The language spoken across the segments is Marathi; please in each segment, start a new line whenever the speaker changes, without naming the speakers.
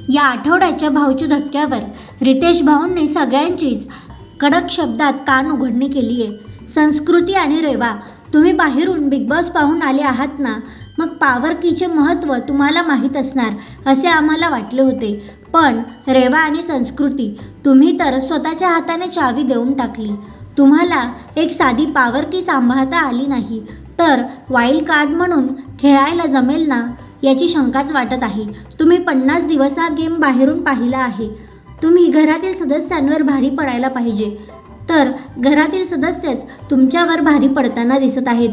या आठवड्याच्या भाऊच्या धक्क्यावर रितेश भाऊंनी सगळ्यांचीच कडक शब्दात कान उघडणी केली आहे। संस्कृती आणि रेवा, तुम्ही बाहेरून बिग बॉस पाहून आले आहात ना, मग पॉवर कीचे महत्त्व तुम्हाला माहीत असणार असे आम्हाला वाटले होते। पण रेवा आणि संस्कृती, तुम्ही तर स्वतःच्या हाताने चावी देऊन टाकली। तुम्हाला एक साधी पॉवर की सांभाळता आली नाही, तर वाईल्ड कार्ड म्हणून खेळायला जमेल ना याची शंकाच वाटत आहे। तुम्ही 50 दिवस हा गेम बाहेरून पाहिला आहे। तुम्ही घरातील सदस्यांवर भारी पडायला पाहिजे, तर घरातील सदस्यच तुमच्यावर भारी पडताना दिसत आहेत।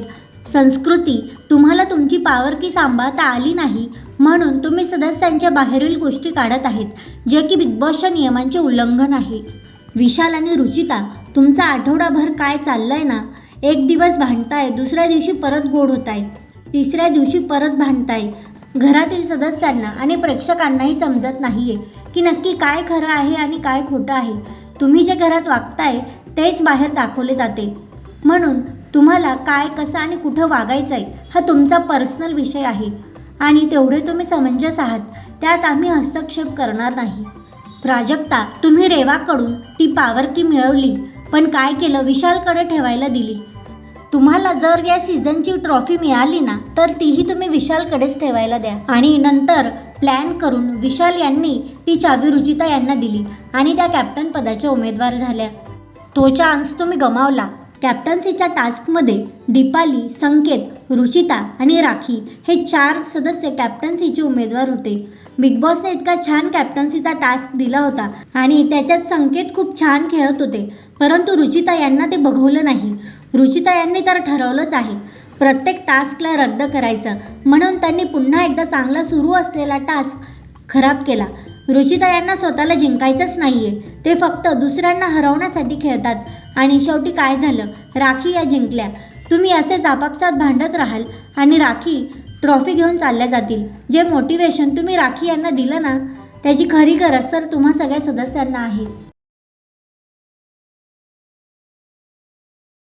संस्कृती, तुम्हाला तुमची पॉवर की सांभाळता आली नाही म्हणून तुम्ही सदस्यांच्या बाहेरील गोष्टी काढत आहेत, जे की बिग बॉसच्या नियमांचे उल्लंघन आहे। विशाल आणि रुचिता, तुमचा आठवडाभर काय चाललंय ना, एक दिवस भांडताय, दुसऱ्या दिवशी परत गोड होताय, तिसऱ्या दिवशी परत भांडताय। घरातील सदस्यांना आणि प्रेक्षकांनाही समजत नाहीये की नक्की काय खरं आहे आणि काय खोटं आहे। तुम्ही जे घरात वागताय तेच बाहेर दाखवले जाते, म्हणून तुम्हाला काय, कसं आणि कुठं वागायचं आहे हा तुमचा पर्सनल विषय आहे आणि तेवढे तुम्ही समंजस आहात, त्यात आम्ही हस्तक्षेप करणार नाही। प्राजक्ता, तुम्ही रेवाकडून ती पॉवर की मिळवली, पण काय केलं, विशालकडे ठेवायला दिली। तुम्हाला जर या सीझनची ट्रॉफी मिळाली ना, तर तीही तुम्ही विशालकडेच ठेवायला द्या आणि नंतर प्लॅन करून विशाल यांनी ती चावी रुचिता यांना दिली आणि त्या कॅप्टन पदाच्या उमेदवार झाल्या। तो चान्स तुम्ही गमावला। कॅप्टन्सीच्या टास्कमध्ये दीपाली, संकेत, रुचिता आणि राखी हे 4 सदस्य कॅप्टन्सीचे उमेदवार होते। बिग बॉसने इतका छान कॅप्टन्सीचा टास्क दिला होता आणि त्याच्यात संकेत खूप छान खेळत होते, परंतु रुचिता यांना ते बघवलं नाही। रुचिता यांनी तर ठरवलंच आहे प्रत्येक टास्कला रद्द करायचं, म्हणून त्यांनी पुन्हा एकदा चांगला सुरू असलेला टास्क खराब केला। रुचिता यांना स्वतःला जिंकायचंच नाहीये, ते फक्त दुसऱ्यांना हरवण्यासाठी खेळतात आणि शेवटी काय झालं, राखी या जिंकल्या। तुम्ही असेच आपापसात भांडत राहाल आणि राखी ट्रॉफी घेऊन चालल्या जातील। जे मोटिवेशन तुम्ही राखी यांना दिलं ना, त्याची खरी गरज तर तुम्हा सगळ्या सदस्यांना आहे।